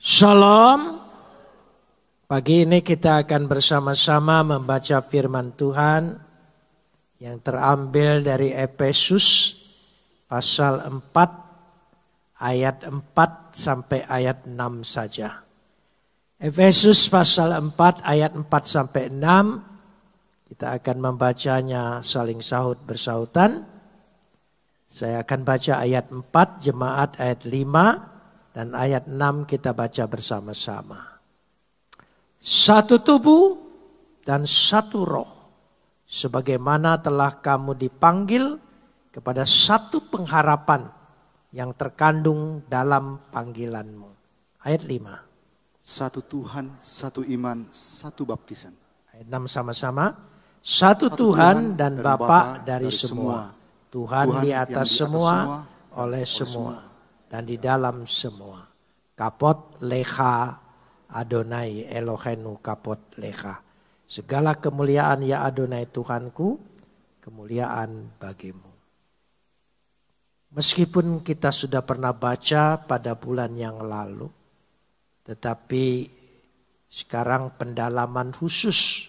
Shalom. Pagi ini kita akan bersama-sama membaca firman Tuhan yang terambil dari Efesus pasal 4 ayat 4 sampai ayat 6 saja. Efesus pasal 4 ayat 4 sampai 6 kita akan membacanya saling sahut bersahutan. Saya akan baca ayat 4, jemaat ayat 5 dan ayat 6 kita baca bersama-sama. Satu tubuh dan satu roh, sebagaimana telah kamu dipanggil kepada satu pengharapan yang terkandung dalam panggilanmu. Ayat 5. Satu Tuhan, satu iman, satu baptisan. Ayat 6 sama-sama. Satu Tuhan dan Bapa dari semua. Tuhan di atas semua, oleh semua, dan di dalam semua. Kapot lecha Adonai Elohenu kapot lecha. Segala kemuliaan ya Adonai Tuhanku, kemuliaan bagimu. Meskipun kita sudah pernah baca pada bulan yang lalu, tetapi sekarang pendalaman khusus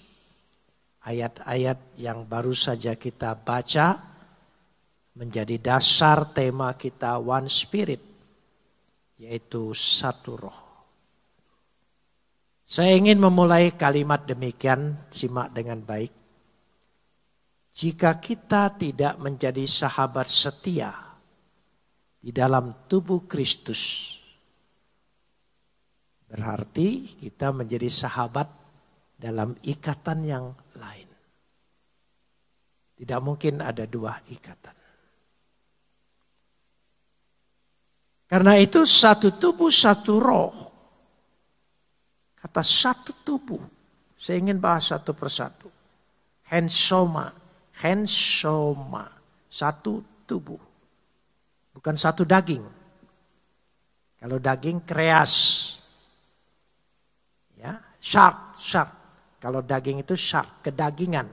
ayat-ayat yang baru saja kita baca menjadi dasar tema kita One Spirit, yaitu satu roh. Saya ingin memulai kalimat demikian, simak dengan baik. Jika kita tidak menjadi sahabat setia di dalam tubuh Kristus, berarti kita menjadi sahabat dalam ikatan yang lain. Tidak mungkin ada dua ikatan. Karena itu satu tubuh, satu roh. Kata satu tubuh, saya ingin bahas satu persatu. Hensoma, satu tubuh. Bukan satu daging. Kalau daging kreas. Ya, shark. Kalau daging itu shark, kedagingan.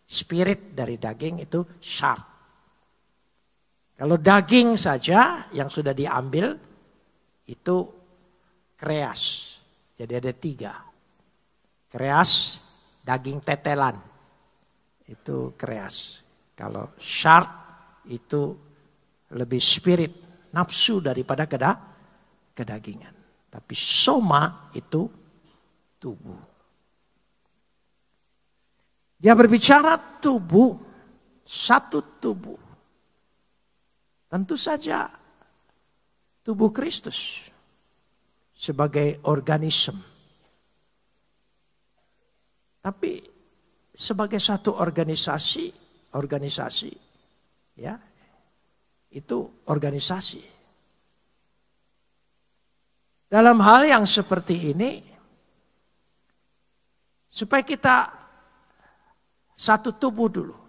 Spirit dari daging itu shark. Kalau daging saja yang sudah diambil itu kreas. Jadi ada 3. Kreas, daging tetelan. Itu kreas. Kalau shark itu lebih spirit, nafsu daripada kedagingan. Tapi soma itu tubuh. Dia berbicara tubuh, satu tubuh. Tentu saja tubuh Kristus sebagai organisme. Tapi sebagai satu organisasi ya, itu organisasi. Dalam hal yang seperti ini, supaya kita satu tubuh dulu.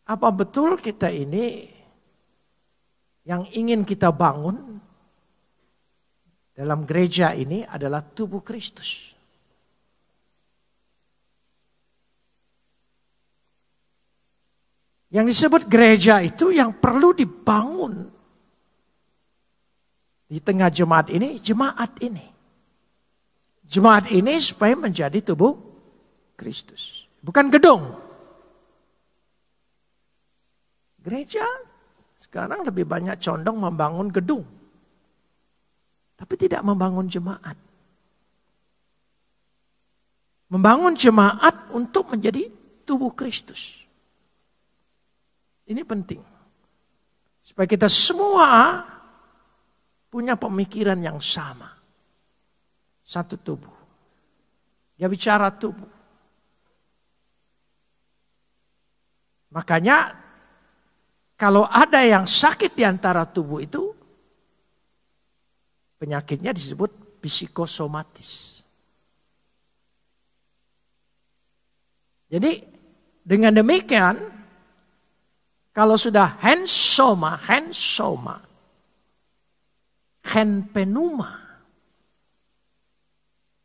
Apa betul kita ini yang ingin kita bangun dalam gereja ini adalah tubuh Kristus? Yang disebut gereja itu yang perlu dibangun di tengah jemaat ini, Jemaat ini supaya menjadi tubuh Kristus. Bukan gedung. Gereja sekarang lebih banyak condong membangun gedung. Tapi tidak membangun jemaat. Membangun jemaat untuk menjadi tubuh Kristus. Ini penting. Supaya kita semua punya pemikiran yang sama. Satu tubuh. Dia bicara tubuh. Makanya kalau ada yang sakit di antara tubuh itu, penyakitnya disebut psikosomatis. Jadi dengan demikian, kalau sudah hensoma, henpenuma,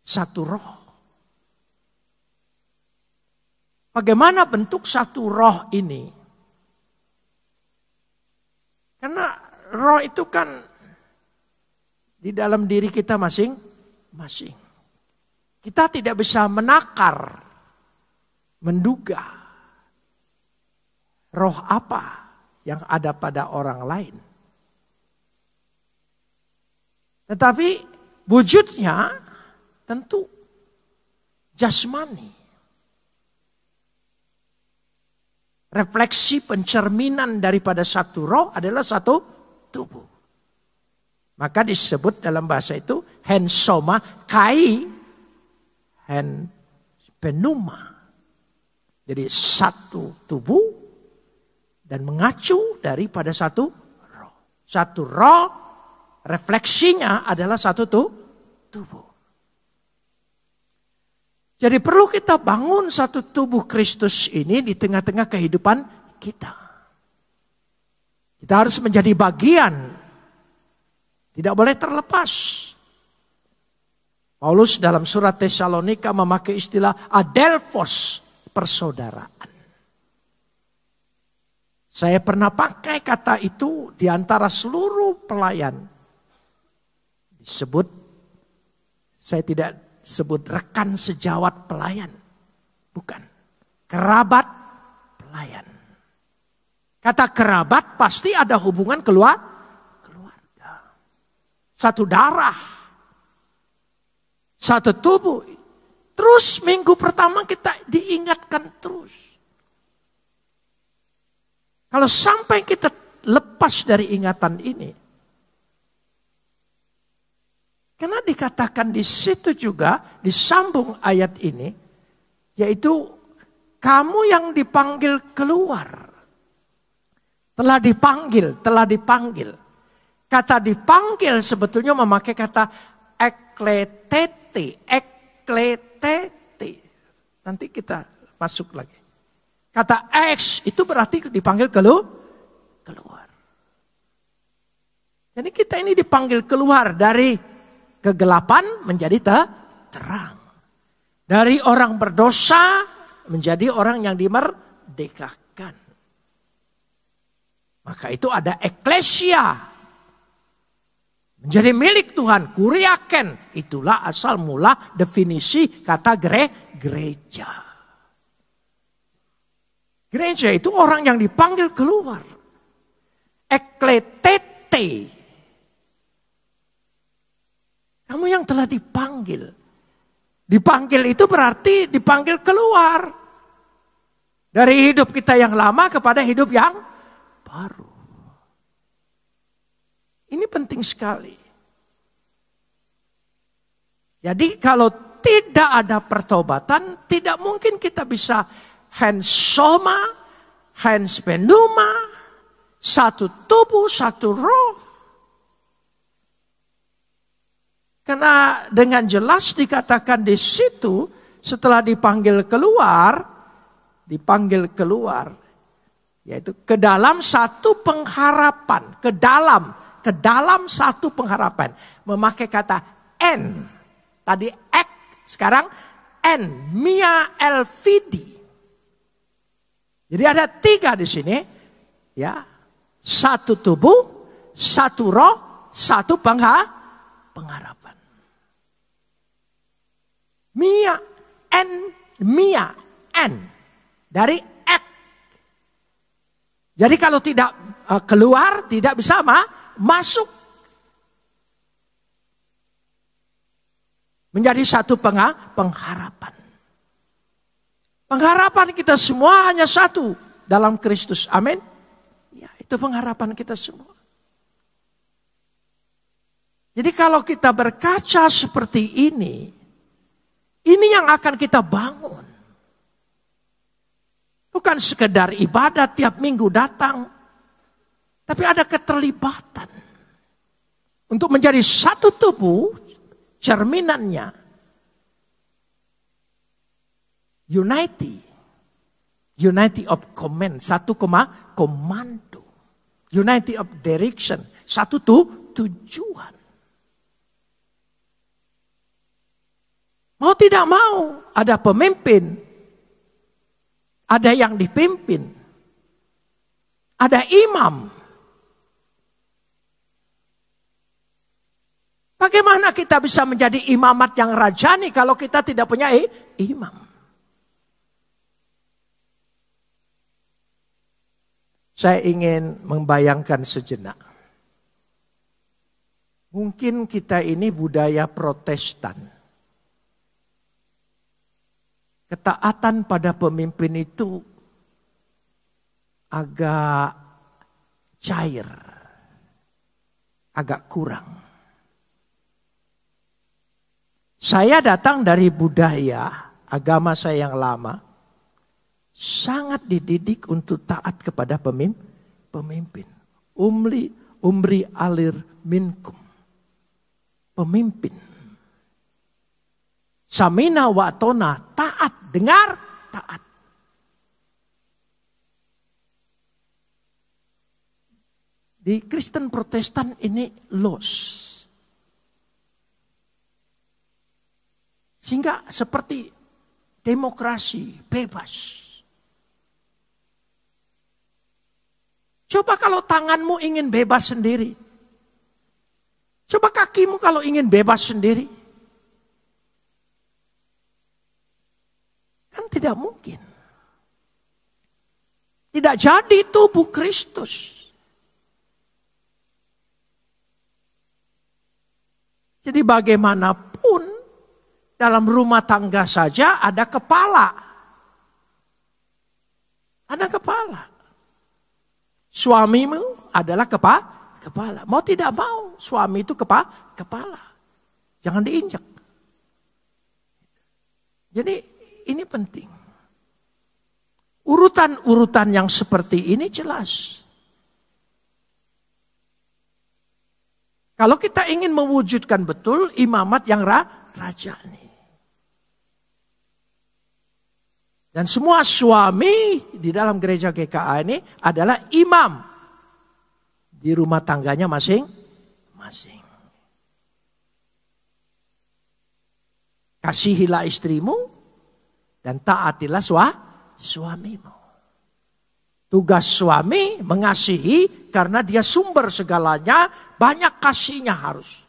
satu roh. Bagaimana bentuk satu roh ini? Karena roh itu kan di dalam diri kita masing-masing. Kita tidak bisa menakar, menduga roh apa yang ada pada orang lain. Tetapi wujudnya tentu jasmani. Refleksi pencerminan daripada satu roh adalah satu tubuh. Maka disebut dalam bahasa itu hensoma kai hen penuma. Jadi satu tubuh dan mengacu daripada satu roh. Satu roh refleksinya adalah satu tubuh. Jadi perlu kita bangun satu tubuh Kristus ini di tengah-tengah kehidupan kita. Kita harus menjadi bagian. Tidak boleh terlepas. Paulus dalam surat Tesalonika memakai istilah adelphos, persaudaraan. Saya pernah pakai kata itu di antara seluruh pelayan. Disebut, saya tidak sebut rekan sejawat pelayan. Bukan. Kerabat pelayan. Kata kerabat pasti ada hubungan keluarga. Satu darah. Satu tubuh. Terus minggu pertama kita diingatkan terus. Kalau sampai kita lepas dari ingatan ini. Karena dikatakan di situ juga, disambung ayat ini, yaitu kamu yang dipanggil keluar. Telah dipanggil. Kata dipanggil sebetulnya memakai kata ekletete. Nanti kita masuk lagi. Kata ex itu berarti dipanggil keluar. Jadi kita ini dipanggil keluar dari kegelapan menjadi terang. Dari orang berdosa menjadi orang yang dimerdekakan. Maka itu ada eklesia. Menjadi milik Tuhan. Kuriaken. Itulah asal mula definisi kata gereja. Gereja itu orang yang dipanggil keluar. Ekletete. Kamu yang telah dipanggil. Dipanggil itu berarti dipanggil keluar. Dari hidup kita yang lama kepada hidup yang baru. Ini penting sekali. Jadi kalau tidak ada pertobatan, tidak mungkin kita bisa hensoma, henspenuma, satu tubuh, satu roh. Karena dengan jelas dikatakan di situ setelah dipanggil keluar, yaitu ke dalam satu pengharapan, ke dalam satu pengharapan, memakai kata en, tadi ek, sekarang en, mia elfidi. Jadi ada 3 di sini, ya, satu tubuh, satu roh, satu pengharapan. Mia en dari ek. Jadi kalau tidak keluar tidak bisa masuk. Menjadi satu pengharapan. Pengharapan kita semua hanya satu dalam Kristus. Amin. Ya, itu pengharapan kita semua. Jadi kalau kita berkaca seperti ini yang akan kita bangun. Bukan sekedar ibadat tiap minggu datang. Tapi ada keterlibatan. Untuk menjadi satu tubuh, cerminannya. Unity of command, satu komando. Unity of direction, satu tujuan. Mau tidak mau, ada pemimpin. Ada yang dipimpin. Ada imam. kita bisa menjadi imamat yang rajani kalau kita tidak punya imam? Saya ingin membayangkan sejenak. Mungkin kita ini budaya Protestan. Ketaatan pada pemimpin itu agak cair, agak kurang. Saya datang dari budaya agama saya yang lama, sangat dididik untuk taat kepada pemimpin. Umri alir minkum. Pemimpin. Samina wa atona, taat, dengar, taat. Di Kristen Protestan ini loss. Sehingga seperti demokrasi bebas. Coba kalau tanganmu ingin bebas sendiri. Coba kakimu kalau ingin bebas sendiri. Kan tidak mungkin. Tidak jadi tubuh Kristus. Jadi bagaimanapun dalam rumah tangga saja ada kepala. Ada kepala. Suamimu adalah kepala. Mau tidak mau, suami itu kepala. Jangan diinjak. Jadi ini penting. Urutan-urutan yang seperti ini jelas. Kalau kita ingin mewujudkan betul imamat yang rajani. Dan semua suami di dalam gereja GKA ini adalah imam. Di rumah tangganya masing-masing. Kasihilah istrimu dan taatilah suamimu. Tugas suami mengasihi karena dia sumber segalanya, banyak kasihnya harus.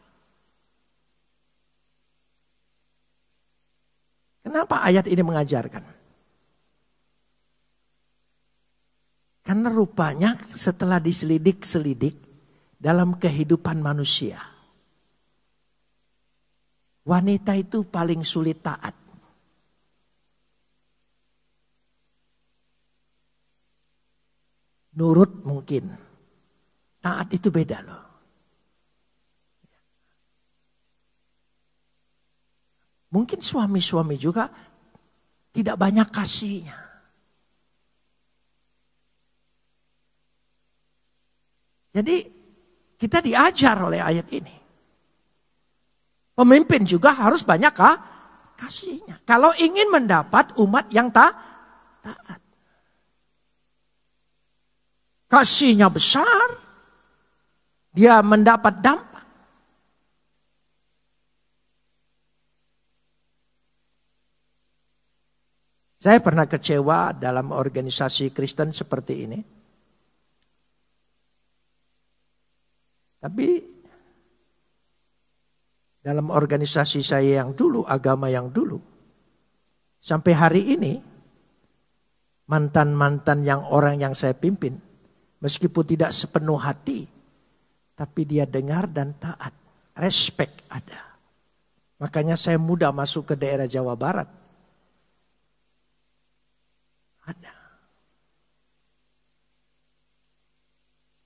Kenapa ayat ini mengajarkan? Karena rupanya setelah diselidik-selidik dalam kehidupan manusia, wanita itu paling sulit taat. Nurut mungkin, taat itu beda loh. Mungkin suami-suami juga tidak banyak kasihnya. Jadi kita diajar oleh ayat ini. Pemimpin juga harus banyak kasihnya. Kalau ingin mendapat umat yang taat. Kasihnya besar, dia mendapat dampak. Saya pernah kecewa dalam organisasi Kristen seperti ini. Tapi dalam organisasi saya yang dulu, agama yang dulu, sampai hari ini, mantan-mantan yang orang yang saya pimpin, meskipun tidak sepenuh hati, tapi dia dengar dan taat. Respect ada. Makanya saya mudah masuk ke daerah Jawa Barat. Ada.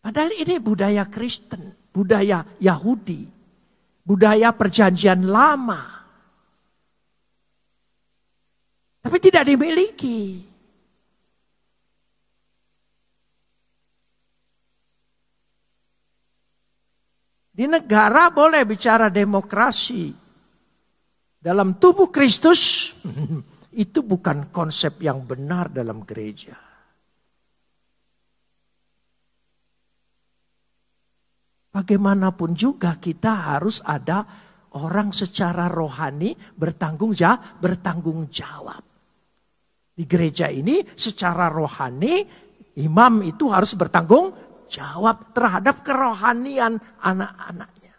Padahal ini budaya Kristen, budaya Yahudi, budaya perjanjian lama. Tapi tidak dimiliki. Di negara boleh bicara demokrasi. Dalam tubuh Kristus, itu bukan konsep yang benar dalam gereja. Bagaimanapun juga kita harus ada orang secara rohani bertanggung jawab. Di gereja ini secara rohani imam itu harus bertanggung jawab terhadap kerohanian anak-anaknya.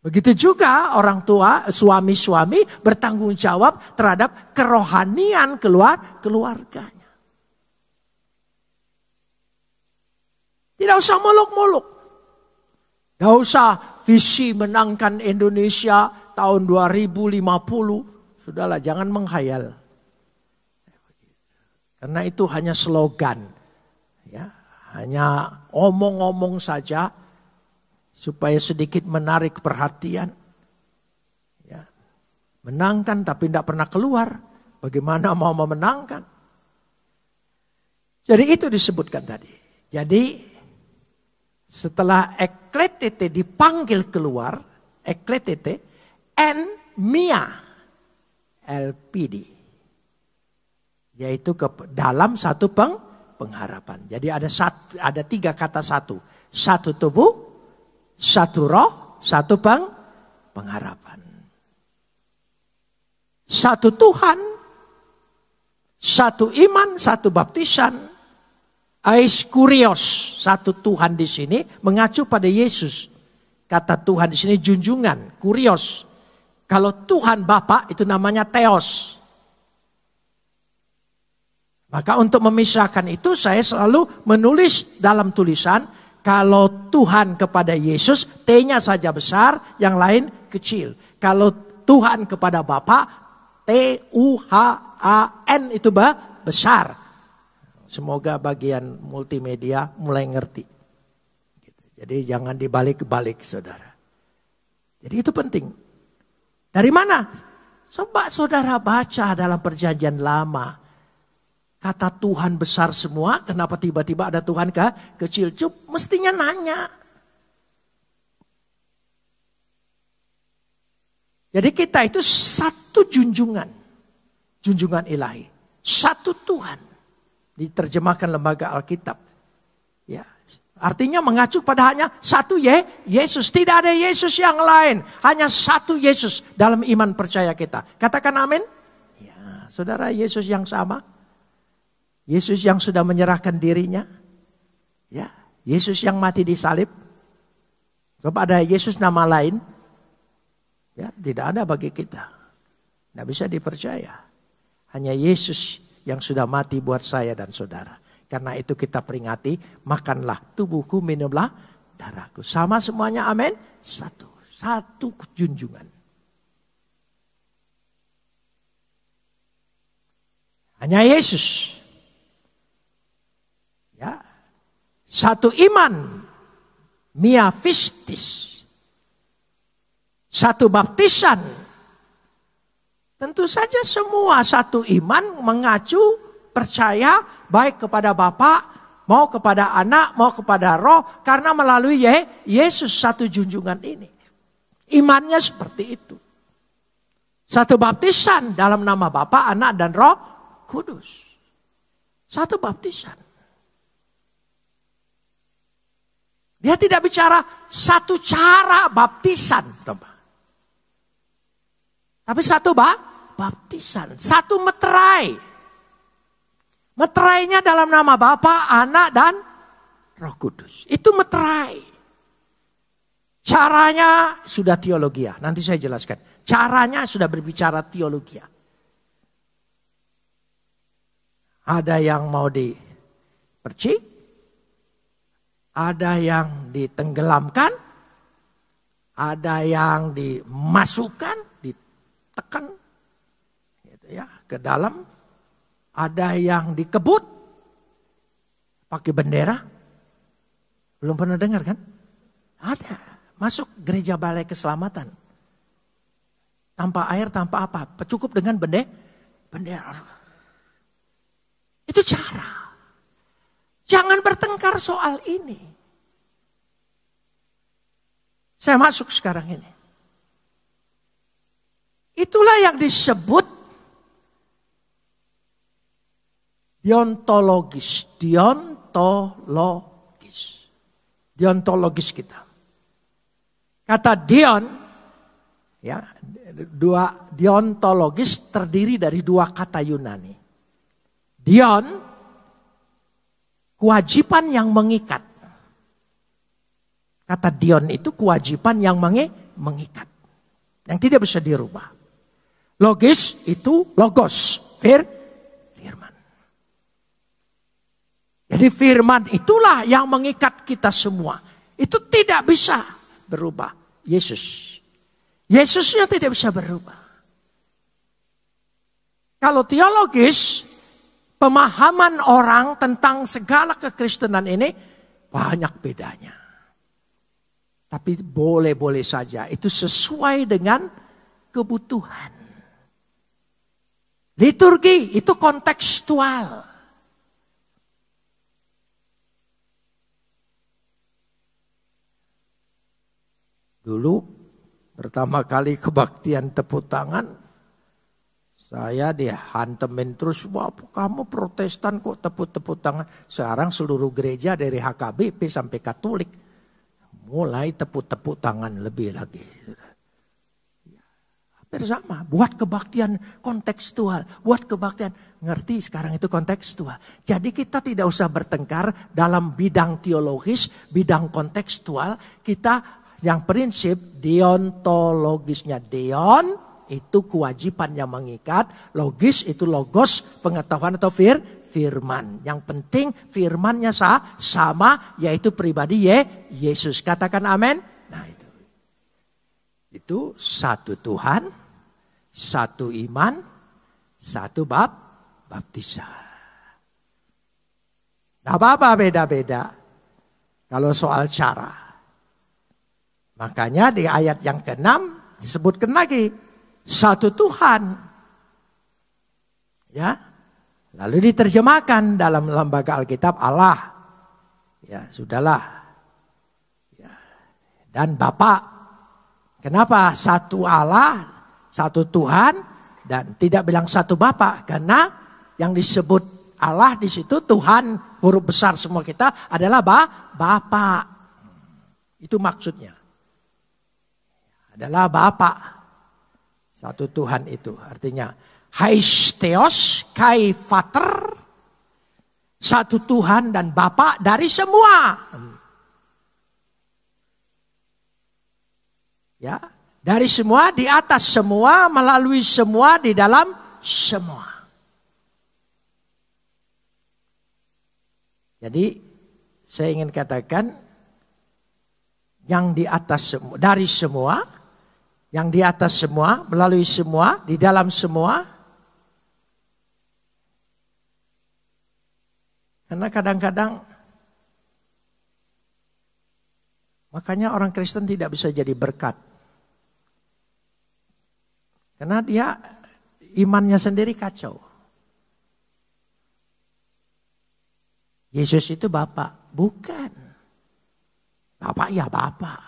Begitu juga orang tua, suami-suami bertanggung jawab terhadap kerohanian keluarganya. Tidak usah muluk-muluk. Tidak usah visi menangkan Indonesia tahun 2050. Sudahlah, jangan menghayal. Karena itu hanya slogan. Ya, hanya omong-omong saja supaya sedikit menarik perhatian. Ya, menangkan tapi tidak pernah keluar. Bagaimana mau memenangkan? Jadi itu disebutkan tadi. Jadi setelah ekletete dipanggil keluar, ekletete en mia LPD, yaitu ke dalam satu pengharapan. Jadi ada 3 kata satu tubuh, satu roh, satu pengharapan. Satu Tuhan, satu iman, satu baptisan. Ais kurios, satu Tuhan di sini mengacu pada Yesus. Kata Tuhan di sini junjungan, kurios. Kalau Tuhan Bapa itu namanya theos. Maka untuk memisahkan itu saya selalu menulis dalam tulisan, kalau Tuhan kepada Yesus, T-nya saja besar, yang lain kecil. Kalau Tuhan kepada Bapa, T-U-H-A-N itu besar. Semoga bagian multimedia mulai ngerti. Jadi jangan dibalik-balik, saudara. Jadi itu penting. Dari mana? Coba saudara baca dalam perjanjian lama. Kata Tuhan besar semua, kenapa tiba-tiba ada Tuhan kecil? Mestinya nanya. Jadi kita itu satu junjungan. Junjungan ilahi. Satu Tuhan. Diterjemahkan lembaga Alkitab. Ya, artinya mengacu pada hanya satu Yesus. Tidak ada Yesus yang lain. Hanya satu Yesus dalam iman percaya kita. Katakan amin. Ya, saudara, Yesus yang sama. Yesus yang sudah menyerahkan dirinya. Ya, Yesus yang mati di salib. Coba ada Yesus nama lain. Ya, tidak ada bagi kita. Tidak bisa dipercaya. Hanya Yesus yang sudah mati buat saya dan saudara. Karena itu kita peringati, makanlah tubuhku, minumlah darahku. Sama semuanya, amin. Satu junjungan. Hanya Yesus. Ya. Satu iman, mia fistis. Satu baptisan. Tentu saja semua satu iman mengacu percaya baik kepada Bapa, mau kepada Anak, mau kepada Roh. Karena melalui Yesus satu junjungan ini. Imannya seperti itu. Satu baptisan dalam nama Bapa, Anak dan Roh Kudus. Satu baptisan. Dia tidak bicara satu cara baptisan. Tapi satu baptisan, satu meterai. Meterainya dalam nama Bapa, Anak, dan Roh Kudus. Itu meterai. Caranya sudah teologia, nanti saya jelaskan. Caranya sudah berbicara teologia. Ada yang mau dipercik, ada yang ditenggelamkan, ada yang dimasukkan, ditekan gitu ya, ke dalam. Ada yang dikebut pakai bendera. Belum pernah dengar kan? Ada. Masuk gereja Balai Keselamatan. Tanpa air, tanpa apa. Cukup dengan bendera. Itu cara. Jangan bertengkar soal ini. Saya masuk sekarang ini. Itulah yang disebut deontologis. Deontologis kita. Kata deon, ya, deontologis terdiri dari dua kata Yunani. Deon, kewajiban yang mengikat. Kata dion itu kewajiban yang mengikat. Yang tidak bisa dirubah. Logis itu logos. Firman. Jadi firman itulah yang mengikat kita semua. Itu tidak bisa berubah. Yesusnya tidak bisa berubah. Kalau teologis, pemahaman orang tentang segala kekristenan ini banyak bedanya. Tapi boleh-boleh saja itu sesuai dengan kebutuhan. Liturgi itu kontekstual. Dulu pertama kali kebaktian tepuk tangan, saya dihantemin terus, wah kamu Protestan kok tepuk tangan. Sekarang seluruh gereja dari HKBP sampai Katolik mulai tepuk tangan lebih lagi. Hampir sama, buat kebaktian kontekstual, buat kebaktian, ngerti sekarang itu kontekstual. Jadi kita tidak usah bertengkar dalam bidang teologis, bidang kontekstual, kita yang prinsip deontologisnya. Deon itu kewajiban yang mengikat, logis itu logos, pengetahuan atau firman. Yang penting firmannya sama, yaitu pribadi Yesus. Katakan amin. Nah itu satu Tuhan, satu iman, satu baptisan. Nah apa beda-beda kalau soal cara. Makanya di ayat yang ke-6 disebutkan lagi satu Tuhan. Ya. Lalu diterjemahkan dalam lembaga Alkitab Allah. Ya, sudahlah. Ya. Dan Bapa. Kenapa satu Allah, satu Tuhan dan tidak bilang satu Bapa? Karena yang disebut Allah di situ Tuhan huruf besar semua kita adalah Bapa. Itu maksudnya. Adalah Bapa. Satu Tuhan itu artinya Haistheos kai Vater. Satu Tuhan dan Bapa dari semua. Ya, dari semua, di atas semua, melalui semua, di dalam semua. Jadi saya ingin katakan yang di atas semua, dari semua, yang di atas semua, melalui semua, di dalam semua. Karena kadang-kadang, makanya orang Kristen tidak bisa jadi berkat. Karena dia imannya sendiri kacau. Yesus itu Bapa, bukan. Bapak ya Bapak.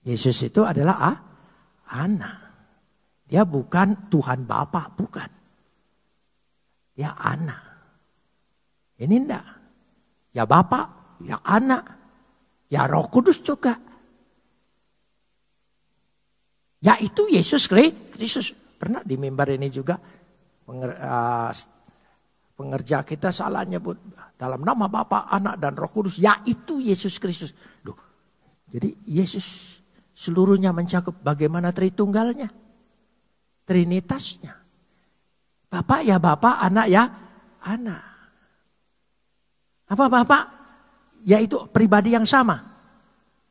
Yesus itu adalah anak. Dia bukan Tuhan Bapa, bukan. Dia anak. Ini enggak. Ya Bapa, ya anak. Ya Roh Kudus juga. Ya itu Yesus Kristus. Pernah di mimbar ini juga pengerja kita salah nyebut dalam nama Bapa, Anak dan Roh Kudus. Ya itu Yesus Kristus. Duh, jadi Yesus seluruhnya mencakup bagaimana Tritunggalnya. Trinitasnya. Bapak ya Bapak, anak ya anak. Apa Bapak? Yaitu pribadi yang sama.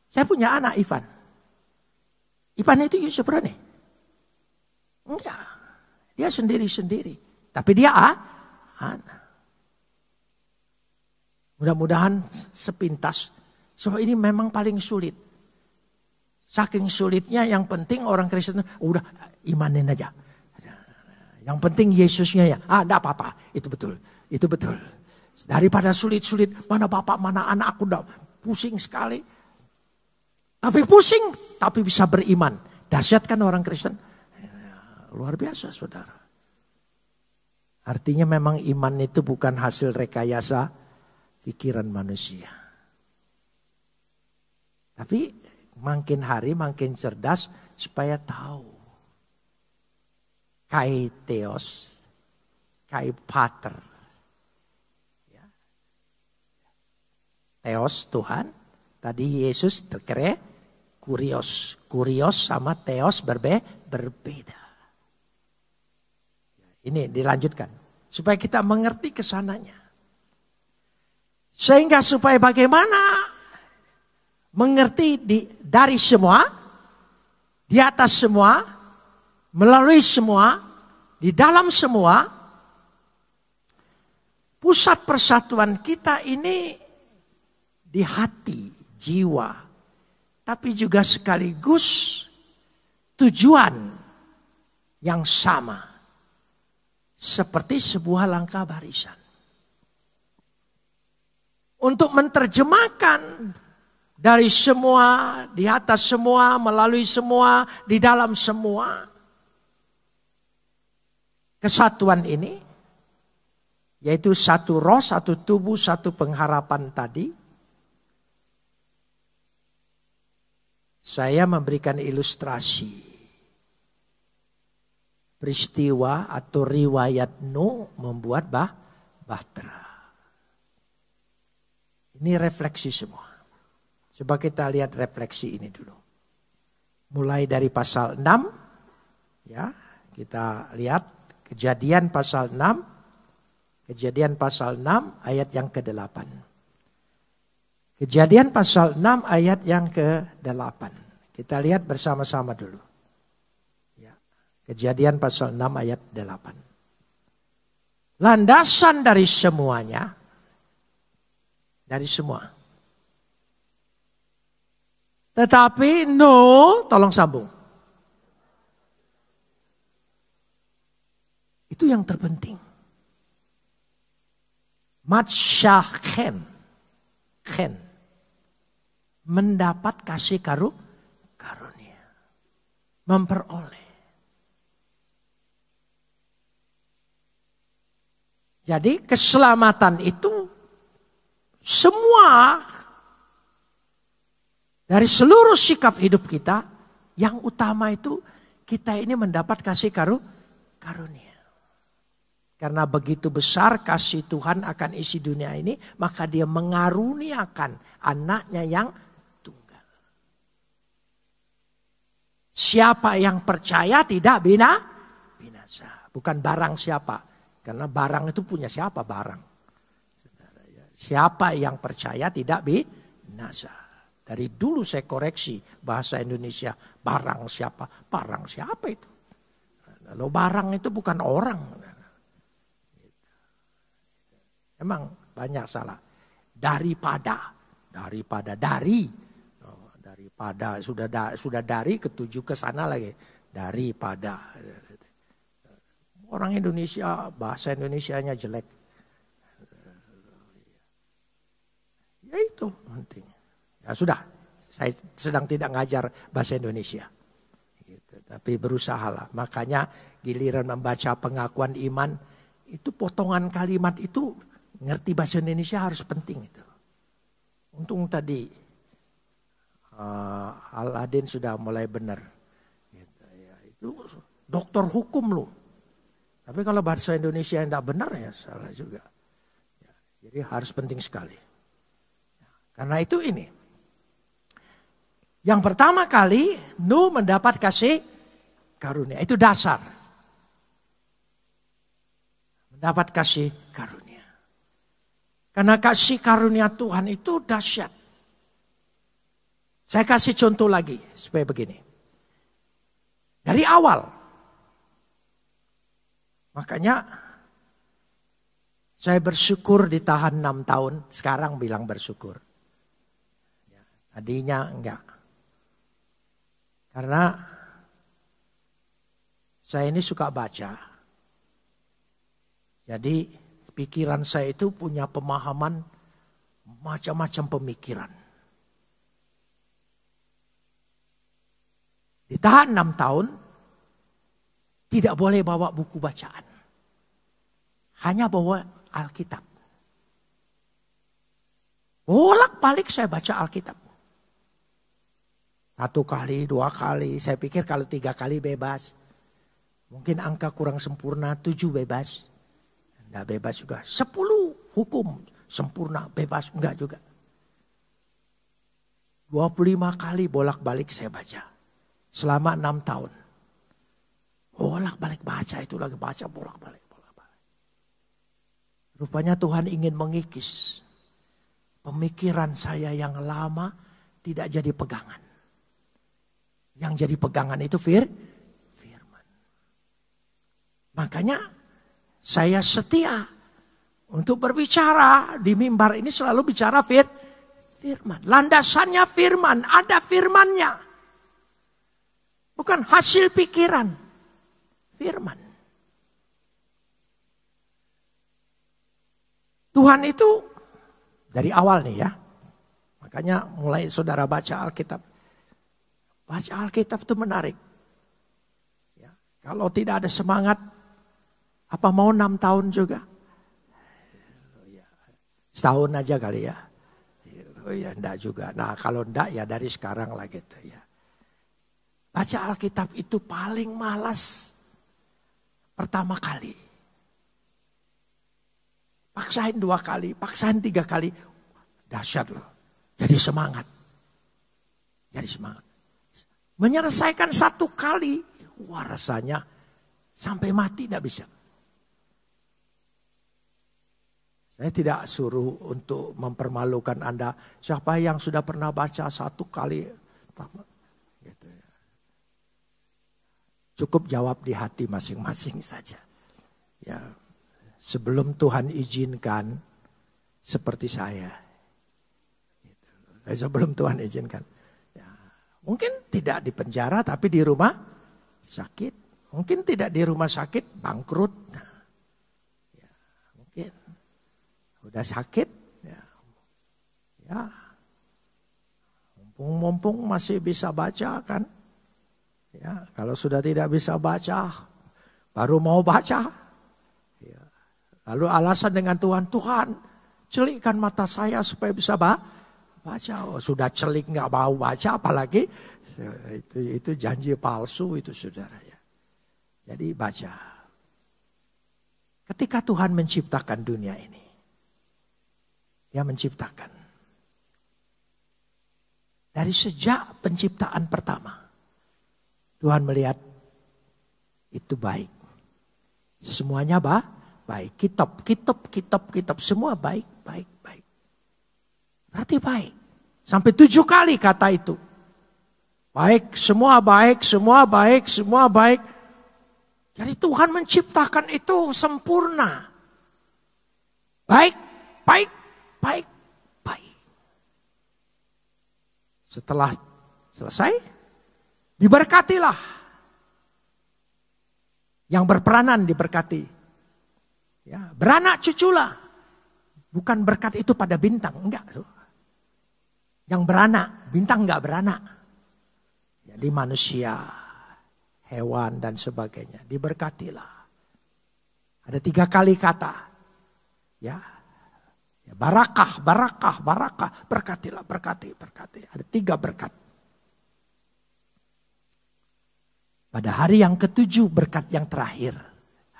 Saya punya anak Ivan. Ivan itu Yusuf Rani. Enggak. Dia sendiri-sendiri. Tapi dia anak. Mudah-mudahan sepintas. So ini memang paling sulit. Saking sulitnya yang penting orang Kristen udah imanin aja. Yang penting Yesusnya ya. Enggak apa-apa. Itu betul. Itu betul. Daripada sulit-sulit. Mana bapak, mana anak. Aku udah pusing sekali. Tapi pusing. Tapi bisa beriman. Dahsyat kan orang Kristen. Luar biasa saudara. Artinya memang iman itu bukan hasil rekayasa pikiran manusia. Tapi makin hari makin cerdas supaya tahu. Kai Theos, Kai Pater. Ya, Theos Tuhan. Tadi Yesus terkere kurios. Kurios sama theos berbeda. Ini dilanjutkan. Supaya kita mengerti kesananya. Sehingga supaya bagaimana mengerti dari semua, di atas semua, melalui semua, di dalam semua, pusat persatuan kita ini di hati, jiwa, tapi juga sekaligus tujuan yang sama, seperti sebuah langkah barisan. Untuk menerjemahkan dari semua, di atas semua, melalui semua, di dalam semua. Kesatuan ini, yaitu satu roh, satu tubuh, satu pengharapan tadi. Saya memberikan ilustrasi. Peristiwa atau riwayat Nuh membuat bahtera. Ini refleksi semua. Coba kita lihat refleksi ini dulu. Mulai dari pasal 6. Ya, kita lihat Kejadian pasal 6. Kejadian pasal 6 ayat yang ke-8. Kejadian pasal 6 ayat yang ke-8. Kita lihat bersama-sama dulu. Ya, Kejadian pasal 6 ayat 8. Landasan dari semuanya. Dari semua. Tetapi Nuh, tolong sambung. Itu yang terpenting. Matsyahen. Mendapat kasih karunia. Memperoleh. Jadi keselamatan itu semua dari seluruh sikap hidup kita, yang utama itu kita ini mendapat kasih karunia. Karena begitu besar kasih Tuhan akan isi dunia ini, maka dia mengaruniakan anaknya yang tunggal. Siapa yang percaya tidak binasa. Bukan barang siapa. Karena barang itu punya siapa barang. Siapa yang percaya tidak binasa. Dari dulu saya koreksi bahasa Indonesia. Barang siapa? Barang siapa itu? Lalu barang itu bukan orang. Emang banyak salah. Daripada sudah dari ketujuh ke sana lagi. Daripada. Orang Indonesia bahasa Indonesianya jelek. Ya itu penting. Ya sudah, saya sedang tidak ngajar bahasa Indonesia. Gitu. Tapi berusahalah. Makanya giliran membaca pengakuan iman, itu potongan kalimat itu ngerti bahasa Indonesia harus penting itu. Untung tadi Al-Adin sudah mulai benar. Gitu, ya, itu dokter hukum loh. Tapi kalau bahasa Indonesia yang tidak benar ya salah juga. Ya, jadi harus penting sekali. Karena itu ini. Yang pertama kali Nuh mendapat kasih karunia. Itu dasar. Mendapat kasih karunia. Karena kasih karunia Tuhan itu dahsyat. Saya kasih contoh lagi supaya begini. Dari awal. Makanya saya bersyukur ditahan 6 tahun. Sekarang bilang bersyukur. Tadinya enggak. Karena saya ini suka baca. Jadi pikiran saya itu punya pemahaman macam-macam pemikiran. Ditahan 6 tahun, tidak boleh bawa buku bacaan. Hanya bawa Alkitab. Bolak-balik saya baca Alkitab. 1 kali, 2 kali. Saya pikir kalau 3 kali bebas. Mungkin angka kurang sempurna, 7 bebas. Enggak bebas juga. 10 hukum sempurna, bebas. Enggak juga. 25 kali bolak-balik saya baca. Selama 6 tahun. Bolak-balik baca, itu lagi baca bolak-balik. Rupanya Tuhan ingin mengikis pemikiran saya yang lama tidak jadi pegangan. Yang jadi pegangan itu firman. Makanya saya setia untuk berbicara di mimbar ini, selalu bicara firman. Landasannya firman, ada firmannya. Bukan hasil pikiran, firman. Tuhan itu dari awal nih ya. Makanya mulai saudara baca Alkitab. Baca Alkitab itu menarik. Ya, kalau tidak ada semangat, apa mau 6 tahun juga? Setahun aja kali ya. Ya enggak juga. Nah kalau enggak ya dari sekarang lah gitu ya. Baca Alkitab itu paling malas pertama kali. Paksain 2 kali, paksain 3 kali. Dahsyat loh. Jadi semangat. Jadi semangat. Menyelesaikan 1 kali. Wah rasanya sampai mati tidak bisa. Saya tidak suruh untuk mempermalukan Anda. Siapa yang sudah pernah baca 1 kali. Gitu ya. Cukup jawab di hati masing-masing saja. Ya. Sebelum Tuhan izinkan seperti saya. Sebelum Tuhan izinkan. Ya, mungkin tidak di penjara tapi di rumah sakit. Mungkin tidak di rumah sakit, bangkrut. Nah, ya, mungkin udah sakit. Ya, mumpung masih bisa baca kan. Ya, kalau sudah tidak bisa baca, baru mau baca. Lalu alasan dengan Tuhan, celikkan mata saya supaya bisa baca. Oh, sudah celik nggak mau baca, apalagi itu janji palsu itu saudara ya. Jadi baca. Ketika Tuhan menciptakan dunia ini, Dia menciptakan dari sejak penciptaan pertama, Tuhan melihat itu baik. Semuanya baik, kitab, semua baik. Berarti baik. Sampai 7 kali kata itu. Baik, semua baik. Jadi Tuhan menciptakan itu sempurna. Baik. Setelah selesai, diberkatilah. Yang berperanan diberkati. Ya, beranak cuculah. Bukan berkat itu pada bintang, enggak. Yang beranak, bintang enggak beranak. Jadi manusia, hewan dan sebagainya diberkatilah. Ada 3 kali kata. Ya. Barakah, berkatilah, berkati. Ada 3 berkat. Pada hari yang ke-7 berkat yang terakhir.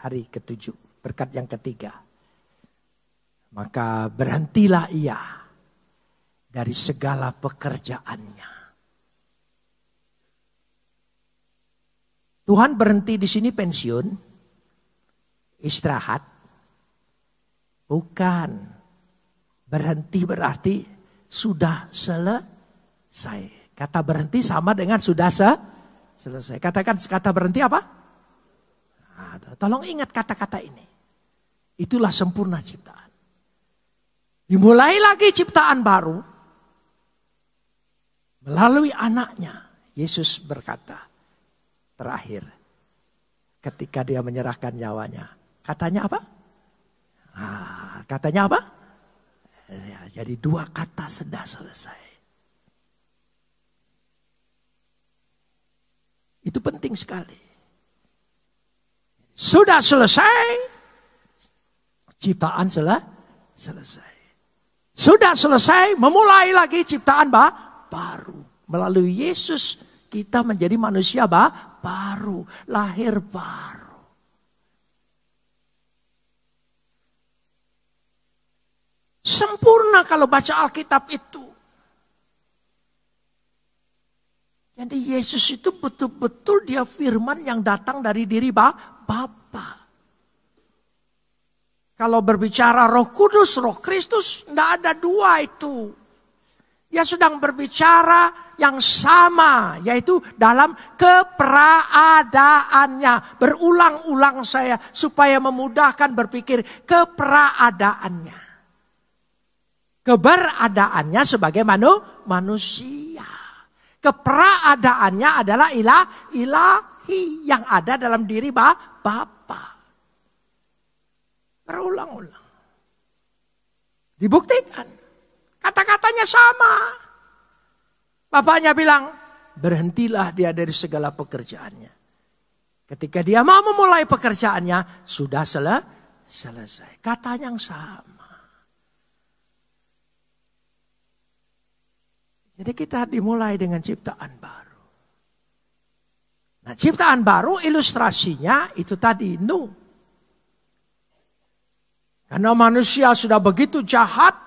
Hari ke-7. Berkat yang ketiga. Maka berhentilah ia dari segala pekerjaannya. Tuhan berhenti di sini pensiun, istirahat. Bukan. Berhenti berarti sudah selesai. Kata berhenti sama dengan sudah selesai. Katakan kata berhenti apa? Nah, tolong ingat kata-kata ini. Itulah sempurna ciptaan. Dimulai lagi ciptaan baru. Melalui anaknya. Yesus berkata. Terakhir. Ketika dia menyerahkan nyawanya. Katanya apa? Katanya apa? Ya, jadi 2 kata sudah selesai. Itu penting sekali. Sudah selesai. Ciptaan selesai. Sudah selesai, memulai lagi ciptaan baru. Melalui Yesus kita menjadi manusia baru, lahir baru. Sempurna kalau baca Alkitab itu. Jadi Yesus itu betul-betul dia firman yang datang dari diri Bapa. Kalau berbicara Roh Kudus, Roh Kristus, tidak ada dua itu. Dia sedang berbicara yang sama, yaitu dalam keberadaannya. Berulang-ulang saya supaya memudahkan berpikir keberadaannya. Keberadaannya sebagai manusia. Keberadaannya adalah ilahi yang ada dalam diri Bapa. Berulang-ulang. Dibuktikan. Kata-katanya sama. Bapaknya bilang, berhentilah dia dari segala pekerjaannya. Ketika dia mau memulai pekerjaannya, sudah selesai. Kata yang sama. Jadi kita dimulai dengan ciptaan baru. Nah, ciptaan baru ilustrasinya itu tadi, Nuh. Karena manusia sudah begitu jahat,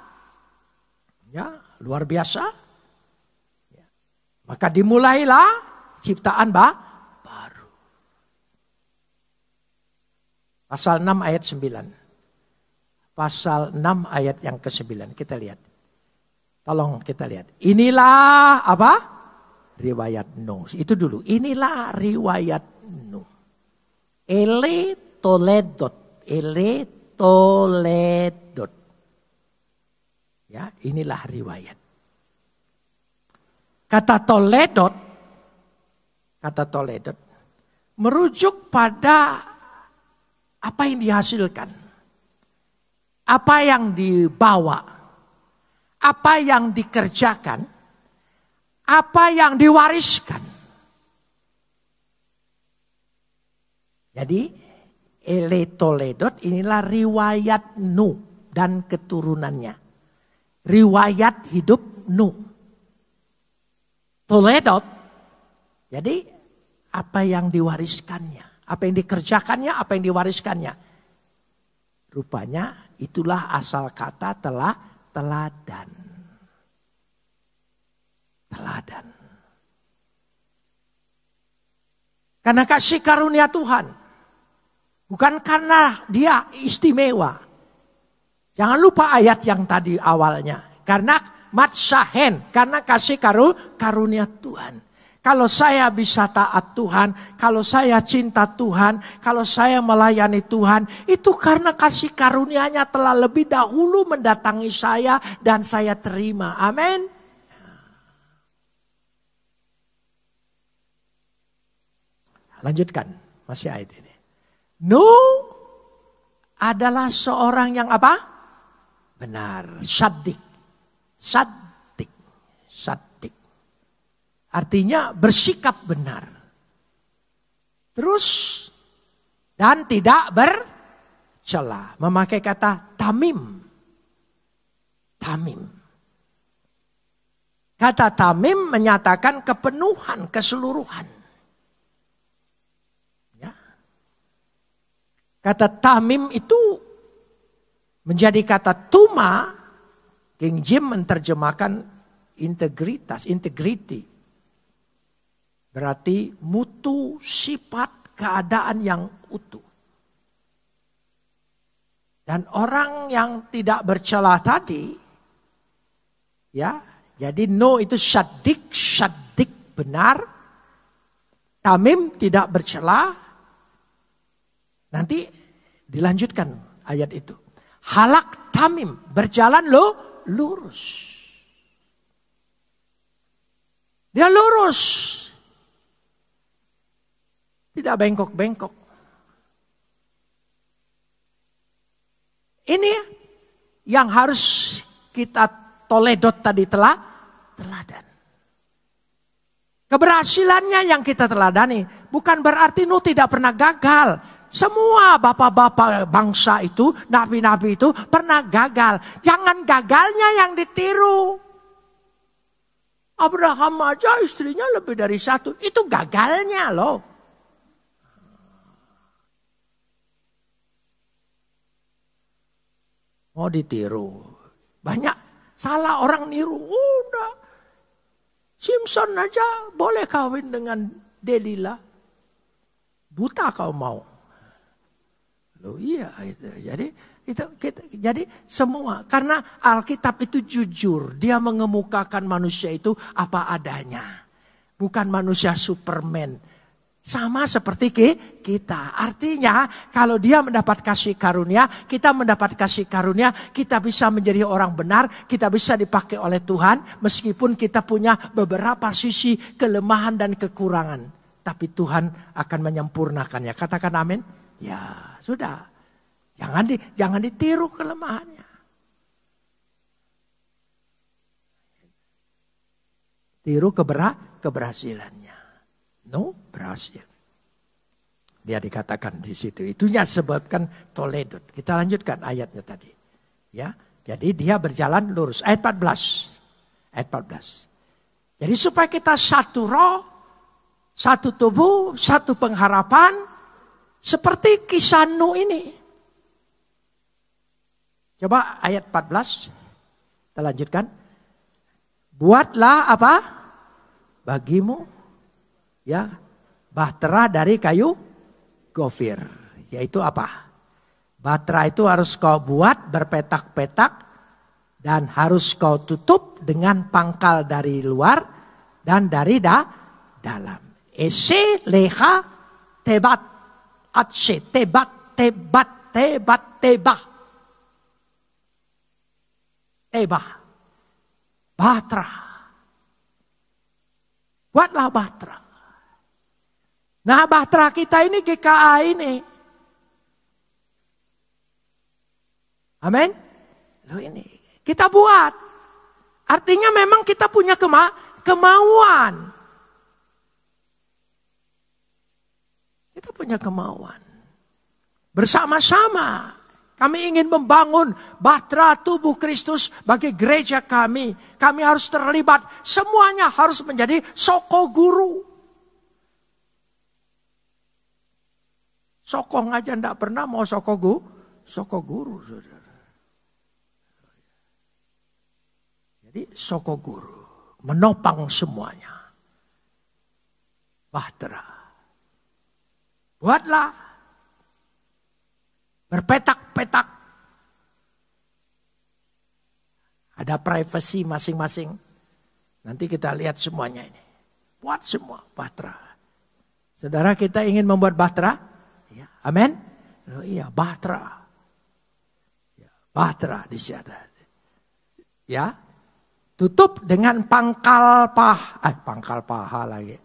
ya, luar biasa. Ya. Maka dimulailah ciptaan baru. Pasal 6 ayat 9. Pasal 6 ayat yang ke-9. Kita lihat. Tolong kita lihat. Inilah apa? Riwayat Nuh. Itu dulu. Inilah riwayat Nuh. Ele toledot. Ya, inilah riwayat. Kata toledot merujuk pada apa yang dihasilkan. Apa yang dibawa. Apa yang dikerjakan. Apa yang diwariskan. Jadi Ele toledot inilah riwayat Nuh dan keturunannya. Riwayat hidup Nuh. Toledot, jadi apa yang diwariskannya. Apa yang dikerjakannya, apa yang diwariskannya. Rupanya itulah asal kata teladan. Teladan. Karena kasih karunia Tuhan. Bukan karena dia istimewa. Jangan lupa ayat yang tadi awalnya. Karena matsahen, karena kasih karunia Tuhan. Kalau saya bisa taat Tuhan, kalau saya cinta Tuhan, kalau saya melayani Tuhan, itu karena kasih karunia-Nya telah lebih dahulu mendatangi saya dan saya terima. Amin. Lanjutkan, masih ayat ini. Nuh adalah seorang yang apa? Benar, sadik. Artinya bersikap benar. Terus dan tidak bercela. Memakai kata tamim. Kata tamim menyatakan kepenuhan, keseluruhan. Kata tamim itu menjadi kata tuma. King James menerjemahkan integritas, integrity. Berarti mutu, sifat, keadaan yang utuh. Dan orang yang tidak bercela tadi, ya, jadi no itu syadik benar. Tamim tidak bercela. Nanti dilanjutkan ayat itu. Halak tamim, berjalan lurus. Dia lurus. Tidak bengkok-bengkok. Ini yang harus kita toledot tadi teladan. Keberhasilannya yang kita teladani bukan berarti Nuh tidak pernah gagal. Semua bapak-bapak bangsa itu, nabi-nabi itu pernah gagal. Jangan gagalnya yang ditiru. Abraham aja istrinya lebih dari satu. Itu gagalnya loh. Mau ditiru. Banyak salah orang niru. Udah. Samson aja boleh kawin dengan Delila. Buta kau mau. Loh iya itu. Jadi semua, karena Alkitab itu jujur, dia mengemukakan manusia itu apa adanya. Bukan manusia Superman. Sama seperti kita. Artinya kalau dia mendapat kasih karunia, kita mendapat kasih karunia, kita bisa menjadi orang benar, kita bisa dipakai oleh Tuhan. Meskipun kita punya beberapa sisi kelemahan dan kekurangan. Tapi Tuhan akan menyempurnakannya. Katakan amin. Ya sudah. Jangan ditiru kelemahannya. Tiru keberhasilannya. No, berhasil. Dia dikatakan di situ. Itunya sebabkan Toledot. Kita lanjutkan ayatnya tadi. Ya, jadi dia berjalan lurus. Ayat 14. Ayat 14. Jadi supaya kita satu roh, satu tubuh, satu pengharapan. Seperti kisah Nuh ini. Coba ayat 14. Kita lanjutkan. Buatlah apa? Bagimu. Ya, bahtera dari kayu gofir. Yaitu apa? Bahtera itu harus kau buat berpetak-petak. Dan harus kau tutup dengan pangkal dari luar. Dan dari dalam. Ese leha tebat. Atse tebat tebat tebat tebah. Tebah. Bahtera. Buatlah bahtera. Nah, bahtera kita ini GKA ini. Amin. Loh ini kita buat. Artinya memang kita punya kemauan. Kita punya kemauan. Bersama-sama kami ingin membangun bahtera tubuh Kristus bagi gereja kami. Kami harus terlibat. Semuanya harus menjadi soko guru. Sokong aja enggak pernah mau soko guru, saudara. Jadi soko guru menopang semuanya. Bahtera. Buatlah berpetak-petak. Ada privasi masing-masing. Nanti kita lihat semuanya ini. Buat semua bahtera. Saudara, kita ingin membuat bahtera? Ya, amin. Oh, iya, bahtera. Ya, bahtera di sana. Ya. Tutup dengan pangkal paha lagi.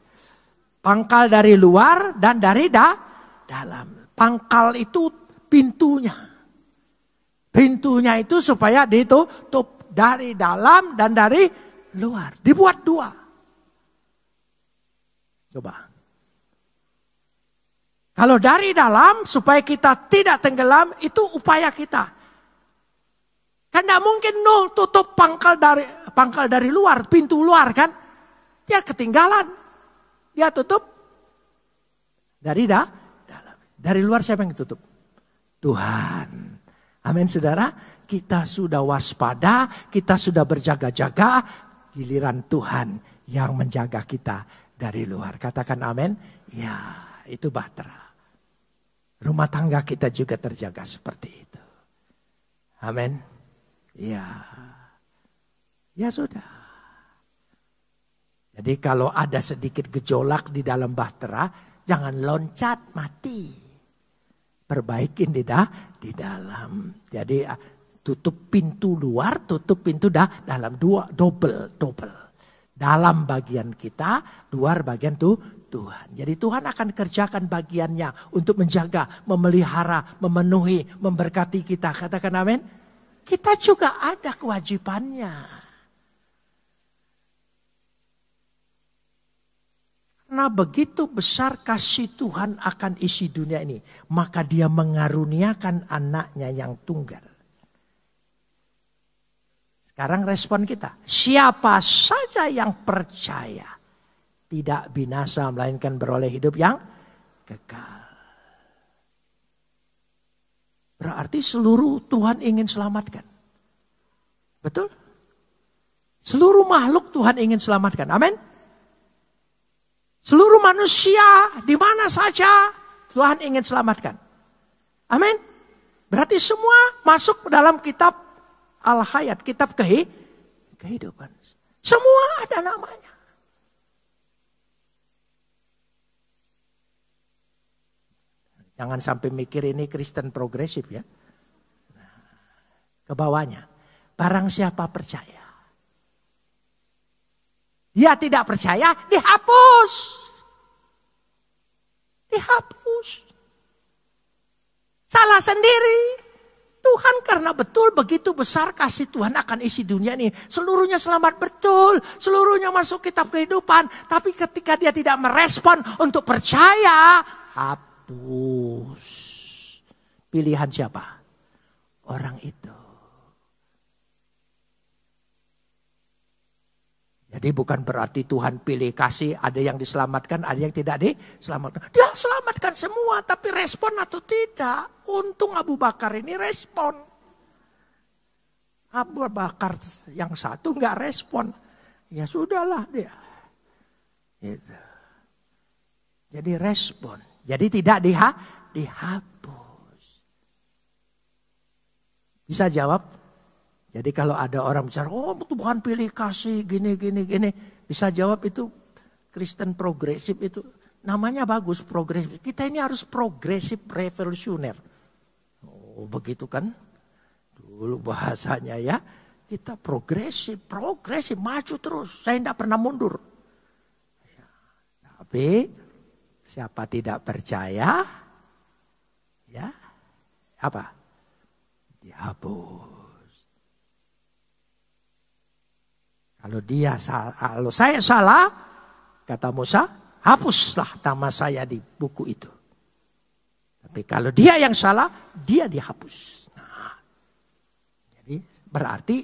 Pangkal dari luar dan dari dalam. Pangkal itu pintunya. Pintunya itu supaya ditutup dari dalam dan dari luar. Dibuat dua. Coba. Kalau dari dalam supaya kita tidak tenggelam, itu upaya kita. Kan tidak mungkin tutup pangkal dari luar, pintu luar kan. Dia ketinggalan. Dia tutup dari dalam. Dari luar siapa yang tutup? Tuhan. Amin saudara. Kita sudah waspada, kita sudah berjaga-jaga. Giliran Tuhan yang menjaga kita dari luar. Katakan amin. Ya, itu bahtera. Rumah tangga kita juga terjaga seperti itu. Amin. Ya. Ya sudah. Jadi kalau ada sedikit gejolak di dalam bahtera, jangan loncat mati. Perbaikin di dalam. Jadi tutup pintu luar, tutup pintu dalam. Double. Dalam bagian kita, luar bagian Tuhan. Jadi Tuhan akan kerjakan bagiannya untuk menjaga, memelihara, memenuhi, memberkati kita. Katakan amin. Kita juga ada kewajibannya. Karena begitu besar kasih Tuhan akan isi dunia ini. Maka dia mengaruniakan anaknya yang tunggal. Sekarang respon kita. Siapa saja yang percaya. Tidak binasa melainkan beroleh hidup yang kekal. Berarti seluruh Tuhan ingin selamatkan. Betul? Seluruh makhluk Tuhan ingin selamatkan. Amin. Seluruh manusia di mana saja Tuhan ingin selamatkan. Amin. Berarti semua masuk dalam kitab Al-Hayat, kitab kehidupan. Semua ada namanya. Jangan sampai mikir ini Kristen progresif ya. Ke bawahnya. Barang siapa percaya. Dia tidak percaya, dihapus. Dihapus. Salah sendiri. Tuhan karena betul begitu besar kasih Tuhan akan isi dunia ini. Seluruhnya selamat betul. Seluruhnya masuk kitab kehidupan. Tapi ketika dia tidak merespon untuk percaya, hapus. Pilihan siapa? Orang itu. Jadi bukan berarti Tuhan pilih kasih ada yang diselamatkan, ada yang tidak diselamatkan. Dia selamatkan semua, tapi respon atau tidak. Untung Abu Bakar ini respon. Abu Bakar yang satu nggak respon. Ya sudahlah dia. Gitu. Jadi respon. Jadi tidak dihapus. Bisa jawab? Jadi kalau ada orang bicara, oh Tuhan pilih kasih gini. Bisa jawab itu Kristen progresif itu. Namanya bagus progresif. Kita ini harus progresif revolusioner. Oh begitu kan. Dulu bahasanya ya. Kita progresif maju terus. Saya tidak pernah mundur. Ya, tapi siapa tidak percaya. Ya apa? Dihapus. Kalau saya salah, kata Musa, hapuslah nama saya di buku itu. Tapi kalau dia yang salah, dia dihapus. Nah, jadi berarti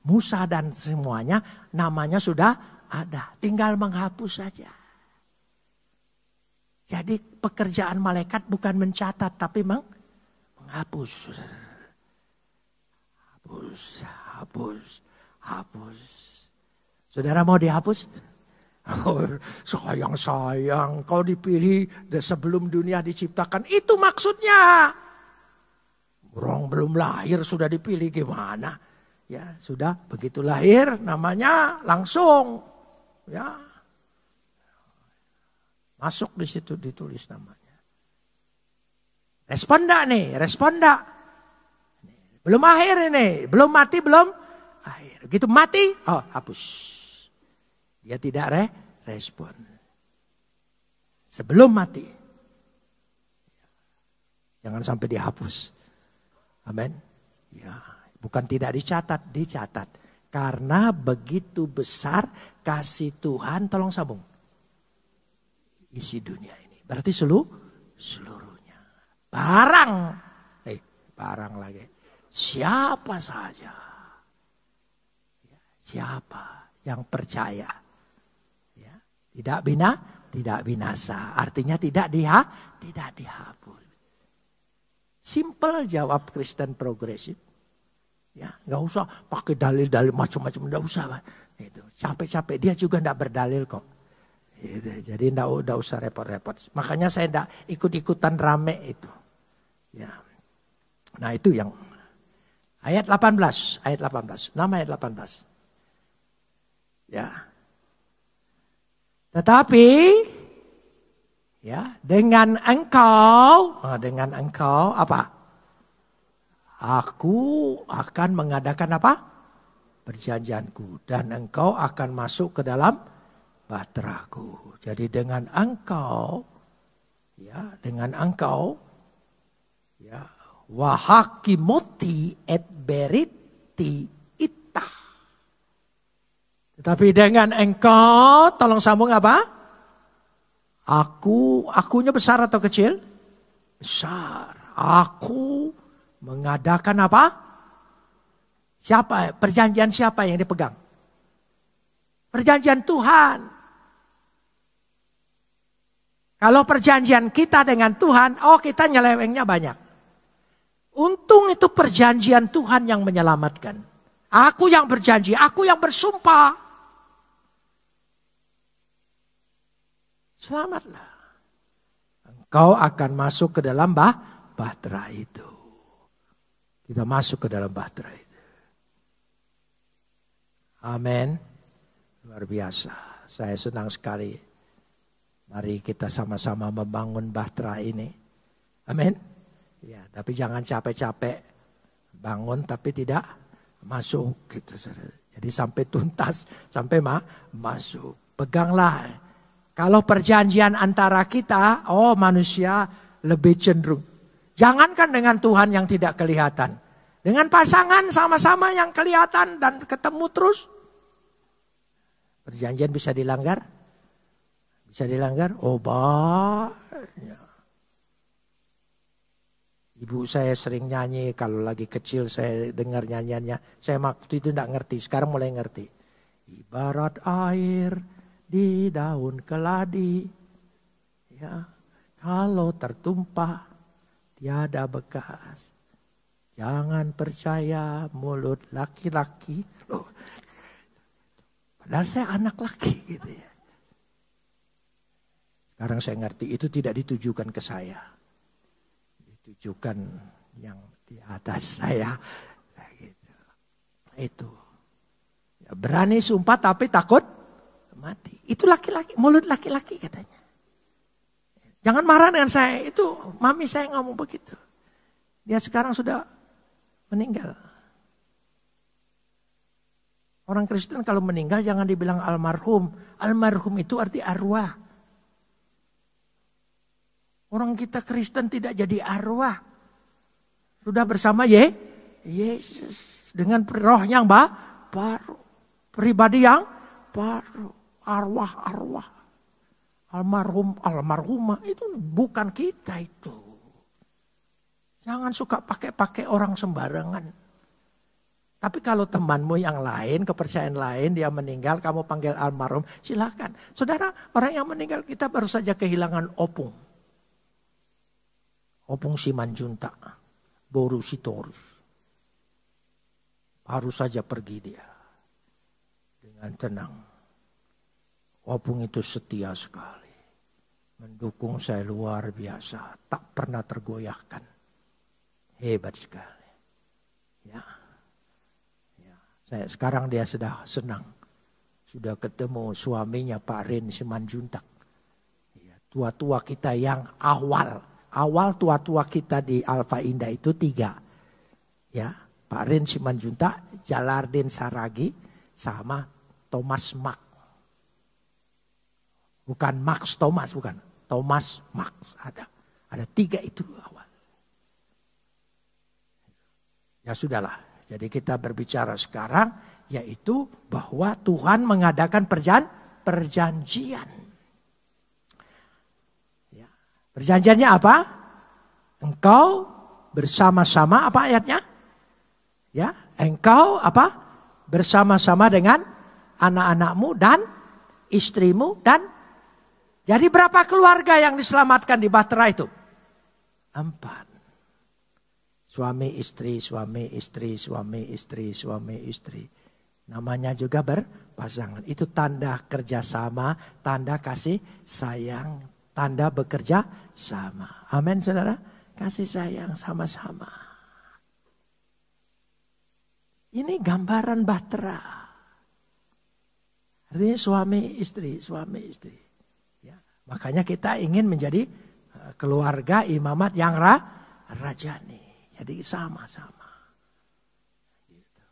Musa dan semuanya namanya sudah ada. Tinggal menghapus saja. Jadi pekerjaan malaikat bukan mencatat, tapi menghapus. Hapus. Saudara mau dihapus? Oh, sayang, kau dipilih sebelum dunia diciptakan. Itu maksudnya. Orang belum lahir sudah dipilih gimana? Ya sudah begitu lahir namanya langsung. Ya masuk di situ ditulis namanya. Respon enggak nih? Respon enggak? Belum akhir ini, belum mati belum akhir. Begitu mati, oh hapus. Dia tidak respon. Sebelum mati. Jangan sampai dihapus. Amin. Ya, bukan tidak dicatat. Karena begitu besar kasih Tuhan, tolong sambung. Isi dunia ini. Berarti seluruhnya. Barang lagi. Siapa saja. Siapa yang percaya. Tidak binasa. Artinya tidak dihapus. Simple jawab Kristen progresif. Ya, nggak usah pakai dalil-dalil macam-macam, nggak usah. Itu capek-capek dia juga nggak berdalil kok. Itu, jadi nggak usah repot-repot. Makanya saya nggak ikut-ikutan rame itu. Ya, nah itu yang ayat 18. Nama ayat 18. Ya. Tetapi ya dengan engkau apa? Aku akan mengadakan apa? Perjanjianku dan engkau akan masuk ke dalam bahteraku. Jadi dengan engkau ya wahakimoti et beriti. Tapi dengan engkau, tolong sambung apa? Akunya besar atau kecil? Besar. Aku mengadakan apa? Siapa? Perjanjian siapa yang dipegang? Perjanjian Tuhan. Kalau perjanjian kita dengan Tuhan, kita nyelewengnya banyak. Untung itu perjanjian Tuhan yang menyelamatkan. Aku yang berjanji, aku yang bersumpah. selamatlah. Engkau akan masuk ke dalam bahtera itu. Kita masuk ke dalam bahtera itu. Amin. Luar biasa. Saya senang sekali. Mari kita sama-sama membangun bahtera ini. Amin. Ya, tapi jangan capek-capek bangun tapi tidak masuk gitu. Jadi sampai tuntas, sampai masuk. Peganglah. Kalau perjanjian antara kita, manusia lebih cenderung. Jangankan dengan Tuhan yang tidak kelihatan. Dengan pasangan sama-sama yang kelihatan dan ketemu terus. Perjanjian bisa dilanggar? Bisa dilanggar? Oh banyak. Ibu saya sering nyanyi, kalau lagi kecil saya dengar nyanyiannya. Saya waktu itu tidak ngerti, sekarang mulai ngerti. Ibarat air di daun keladi. Ya, kalau tertumpah tiada bekas. Jangan percaya mulut laki-laki. Loh, padahal saya anak laki gitu ya. Sekarang saya ngerti itu tidak ditujukan ke saya. Ditujukan yang di atas saya. Gitu. Itu. Ya, berani sumpah tapi takut mati. Itu laki-laki, mulut laki-laki katanya. Jangan marah dengan saya. Itu mami saya ngomong begitu. Dia sekarang sudah meninggal. Orang Kristen kalau meninggal jangan dibilang almarhum. Almarhum itu arti arwah. Orang kita Kristen tidak jadi arwah. Sudah bersama Yesus. Dengan roh yang baru. Pribadi yang baru. Arwah. Almarhum, almarhumah. Itu bukan kita itu. Jangan suka pakai orang sembarangan. Tapi kalau temanmu yang lain, kepercayaan lain, dia meninggal, kamu panggil almarhum, silakan. Saudara, orang yang meninggal kita baru saja kehilangan Opung. Opung Simanjuntak, Boru Sitorus. Baru saja pergi dia. Dengan tenang. Opung itu setia sekali. Mendukung saya luar biasa. Tak pernah tergoyahkan. Hebat sekali. Ya. Sekarang dia sudah senang. Sudah ketemu suaminya Pak Rin Simanjuntak. Ya, tua-tua kita yang awal tua-tua kita di Alfa Indah itu 3. Ya, Pak Rin Simanjuntak, Jalardin Saragi, sama Thomas Max. Bukan Max Thomas, bukan. Thomas Max ada 3 itu awal. Ya sudahlah, jadi kita berbicara sekarang yaitu bahwa Tuhan mengadakan perjanjian. Ya. Perjanjiannya apa? Engkau bersama-sama, apa ayatnya? Ya, engkau apa? Bersama-sama dengan anak-anakmu dan istrimu dan jadi berapa keluarga yang diselamatkan di bahtera itu? 4. Suami istri, suami istri, suami istri, suami istri. Namanya juga berpasangan. Itu tanda kerjasama, tanda kasih sayang, tanda bekerja sama. Amin saudara. Kasih sayang sama-sama. Ini gambaran bahtera. Artinya suami istri, suami istri. Ya, makanya kita ingin menjadi keluarga imamat yang rajani. Jadi sama-sama. Gitu.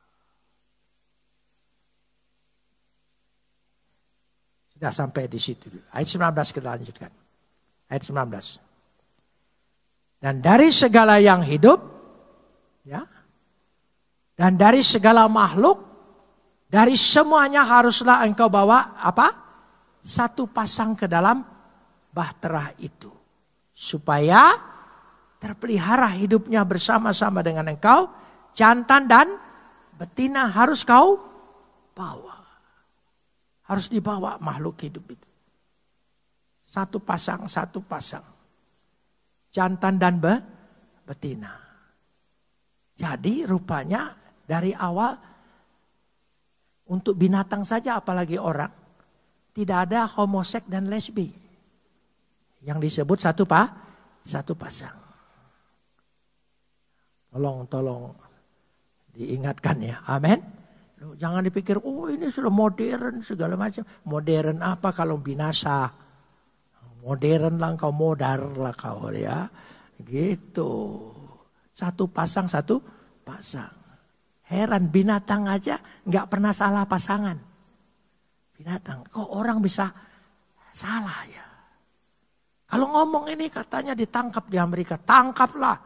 Sudah sampai di situ. Ayat 19 kita lanjutkan. Ayat 19. Dan dari segala yang hidup, ya, dan dari segala makhluk, dari semuanya haruslah engkau bawa apa? Satu pasang ke dalam bahtera itu. Supaya terpelihara hidupnya bersama-sama dengan engkau. Jantan dan betina harus kau bawa. Harus dibawa makhluk hidup itu. Satu pasang. Jantan dan betina. Jadi rupanya dari awal untuk binatang saja apalagi orang. Tidak ada homoseks dan lesbi. Yang disebut satu pasang. Tolong diingatkan ya. Amin. Jangan dipikir, oh ini sudah modern segala macam. Modern apa kalau binasa? Modern lah kau, modar lah kau ya. Gitu. Satu pasang. Heran, binatang aja nggak pernah salah pasangan. Binatang, kok orang bisa salah ya? Kalau ngomong ini katanya ditangkap di Amerika, tangkaplah.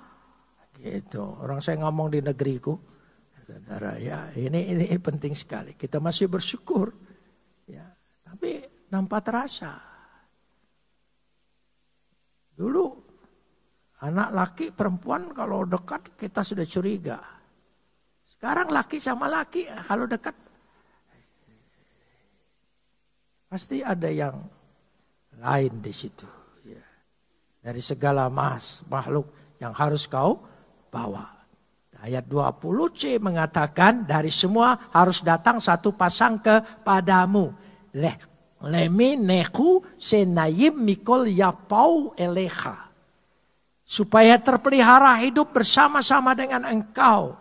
Gitu. Orang saya ngomong di negeriku. Saudara ya, ini penting sekali. Kita masih bersyukur. Ya, tapi nampak terasa. Dulu anak laki perempuan kalau dekat kita sudah curiga. Sekarang laki sama laki kalau dekat pasti ada yang lain di situ. Ya. Dari segala makhluk yang harus kau bawa. Ayat 20C mengatakan dari semua harus datang satu pasang kepadamu. Lemi neku senayim mikol yapau eleha. Supaya terpelihara hidup bersama-sama dengan engkau.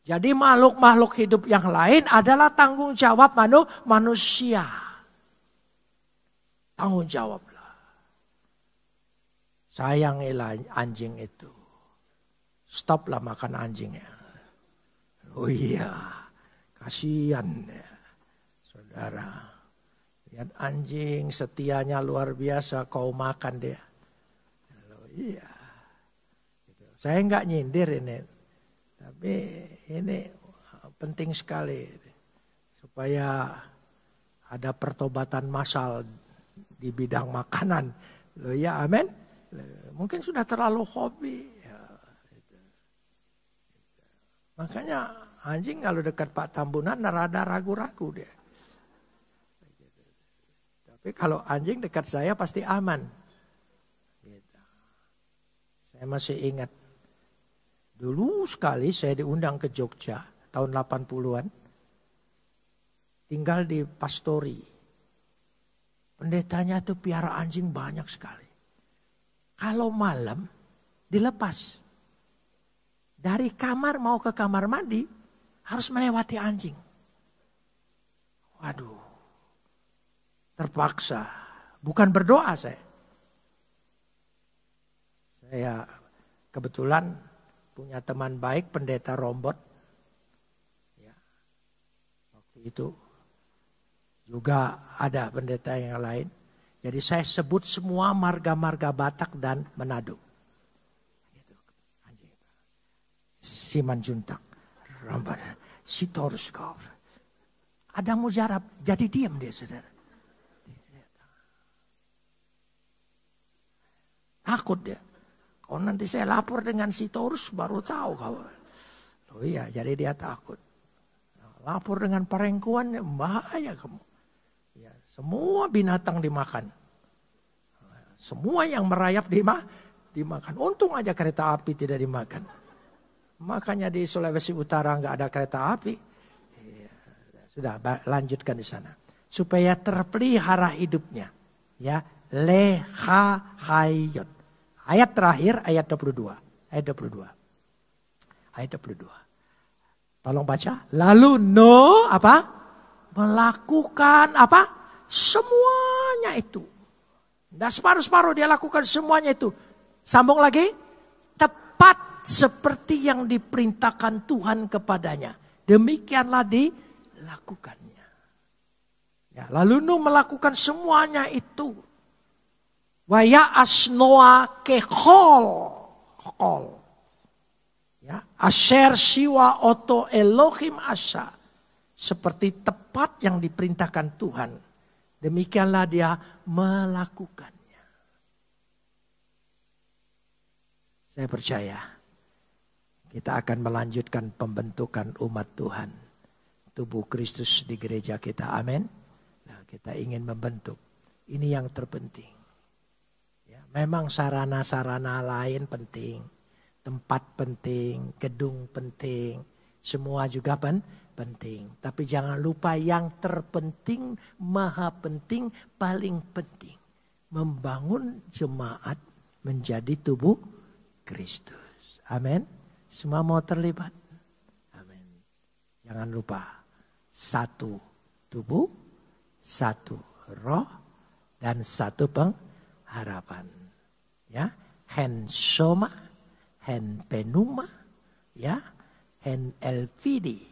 Jadi makhluk-makhluk hidup yang lain adalah tanggung jawab manusia. Tanggung jawablah. Sayangilah anjing itu. Stoplah makan anjingnya. Oh iya, kasihan ya. Saudara. Lihat anjing setianya luar biasa, kau makan dia. Oh iya. Saya enggak nyindir ini. Tapi ini penting sekali. Supaya ada pertobatan massal di bidang makanan. Loh ya, amin. Mungkin sudah terlalu hobi. Makanya anjing kalau dekat Pak Tambunan rada ragu-ragu dia. Tapi kalau anjing dekat saya pasti aman. Saya masih ingat. Dulu sekali saya diundang ke Jogja tahun 80-an. Tinggal di Pastori. Pendetanya tuh piara anjing banyak sekali. Kalau malam dilepas. Dari kamar mau ke kamar mandi harus melewati anjing. Waduh. Terpaksa. Bukan berdoa saya. Saya kebetulan punya teman baik pendeta Rombot. Ya. Waktu itu juga ada pendeta yang lain. Jadi saya sebut semua marga-marga Batak dan Manado. Simanjuntak, Ramban, Sitorus kau. Ada mujarab, jadi diam dia saudara. Takut dia. Kalau nanti saya lapor dengan Sitorus baru tahu kau. Oh iya, jadi dia takut. Lapor dengan perengkuan bahaya kamu. Ya, semua binatang dimakan. Semua yang merayap dimakan. Untung aja kereta api tidak dimakan. Makanya di Sulawesi Utara nggak ada kereta api. Ya, sudah lanjutkan di sana. Supaya terpelihara hidupnya. Ya, lehahayot. Ayat terakhir ayat 22. Ayat 22. Ayat 22. Tolong baca. Lalu apa? Melakukan apa? Semuanya itu. Tidak separuh-separuh dia lakukan semuanya itu. Sambung lagi. Tepat seperti yang diperintahkan Tuhan kepadanya. Demikianlah dilakukannya. Ya, lalu Nuh melakukan semuanya itu. Wa ya'asnoa kehol. Ya, asher siwa oto Elohim asa. Seperti tepat yang diperintahkan Tuhan. Demikianlah dia melakukannya. Saya percaya. Kita akan melanjutkan pembentukan umat Tuhan. Tubuh Kristus di gereja kita. Amin. Nah, kita ingin membentuk. Ini yang terpenting. Ya, memang sarana-sarana lain penting. Tempat penting. Gedung penting. Semua juga penting. Tapi jangan lupa yang terpenting, maha penting, paling penting. membangun jemaat menjadi tubuh Kristus. Amin. Semua mau terlibat. Amin. Jangan lupa, satu tubuh, satu roh, dan satu pengharapan. Ya, hen soma, hen penuma, ya, hen elvidi.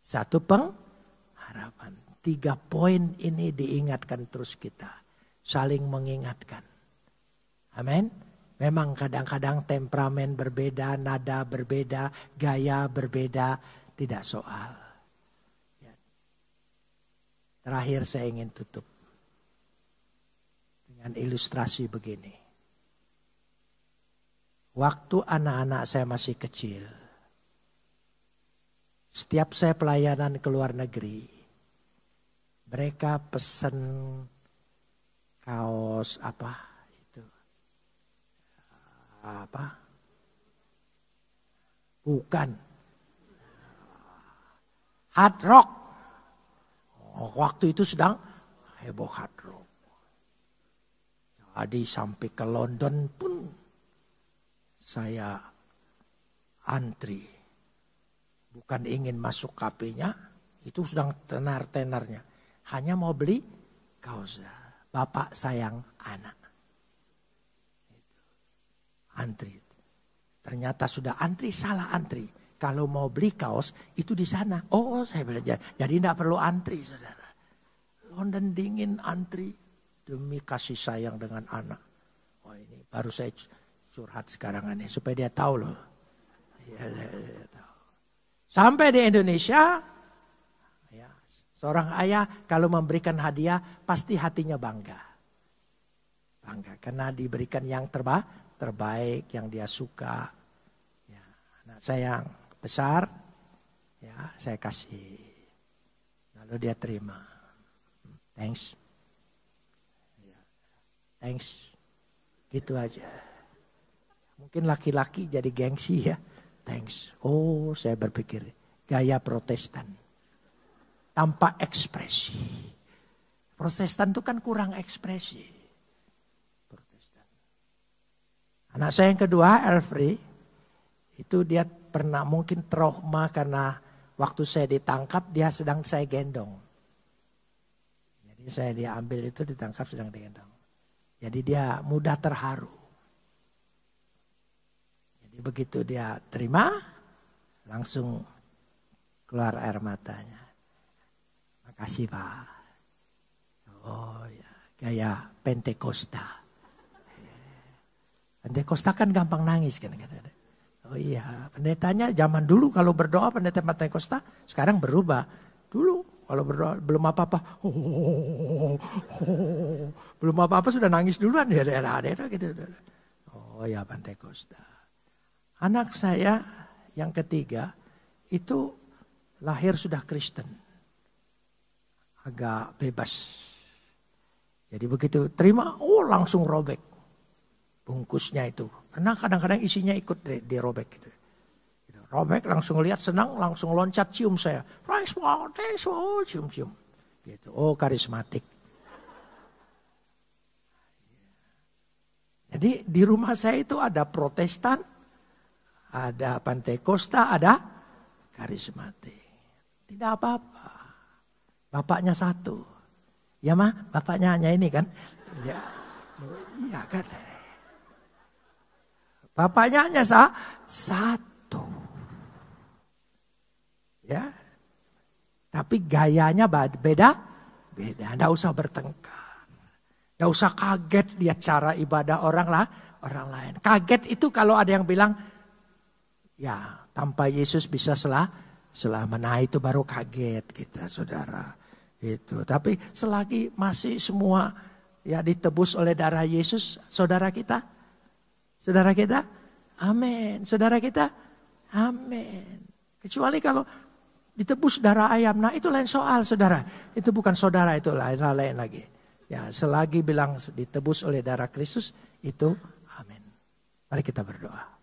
Satu pengharapan. 3 poin ini diingatkan terus kita. Saling mengingatkan. Amin. Memang kadang-kadang temperamen berbeda, nada berbeda, gaya berbeda. Tidak soal. Ya. Terakhir saya ingin tutup. Dengan ilustrasi begini. Waktu anak-anak saya masih kecil. Setiap saya pelayanan ke luar negeri. Mereka pesen kaos bukan hard rock. Waktu itu sedang heboh hard rock. Jadi sampai ke London pun saya antri. Bukan ingin masuk kafe-nya, itu sedang tenar-tenarnya. Hanya mau beli kaos. Bapak sayang anak. Antri. Ternyata sudah antri, salah antri. Kalau mau beli kaos itu di sana. Oh, saya belajar. Jadi tidak perlu antri, saudara. London dingin antri demi kasih sayang dengan anak. Oh, ini baru saya curhat sekarang ini supaya dia tahu loh. Ya, saya tahu. Sampai di Indonesia, ya, seorang ayah kalau memberikan hadiah pasti hatinya bangga. Bangga karena diberikan yang terbaik yang dia suka. Ya, anak saya yang besar, ya saya kasih. Lalu dia terima. Thanks. Ya, thanks. Gitu aja. Mungkin laki-laki jadi gengsi ya. Thanks. Oh, saya berpikir gaya Protestan. Tanpa ekspresi. Protestan itu kan kurang ekspresi. Anak saya yang kedua, Elfri, itu dia pernah mungkin trauma karena waktu saya ditangkap dia sedang saya gendong. Jadi saya diambil itu ditangkap sedang digendong. Jadi dia mudah terharu. Jadi begitu dia terima, langsung keluar air matanya. Makasih Pak. Oh ya, gaya Pentakosta. Pentakosta kan gampang nangis kan. Oh iya, pendetanya zaman dulu kalau berdoa pendeta Pentakosta sekarang berubah. Dulu kalau berdoa belum apa-apa. Belum apa-apa sudah nangis duluan ya daerah-daerah gitu. Oh ya Pentakosta. Anak saya yang ketiga itu lahir sudah Kristen. Agak bebas. Jadi begitu terima, oh langsung robek. Bungkusnya itu. Karena kadang-kadang isinya ikut dirobek gitu. Robek langsung lihat senang, langsung loncat cium saya. Thanks, cium-cium. Gitu. Oh karismatik. Jadi di rumah saya itu ada Protestan, ada Pentakosta, ada karismatik. Tidak apa-apa. Bapaknya satu. Ya mah, bapaknya hanya ini kan. Ya, iya kan. Bapaknya hanya satu. Ya. Tapi gayanya beda. Tidak usah bertengkar. Tidak usah kaget lihat cara ibadah orang lain. Kaget itu kalau ada yang bilang, ya tanpa Yesus bisa selama. Nah itu baru kaget kita saudara. Itu. Tapi selagi masih semua ya ditebus oleh darah Yesus, saudara kita. Saudara kita, amin. Saudara kita, amin. Kecuali kalau ditebus darah ayam, nah itu lain soal saudara. Itu bukan saudara, itu lain lagi. Ya, selagi bilang ditebus oleh darah Kristus, itu amin. Mari kita berdoa.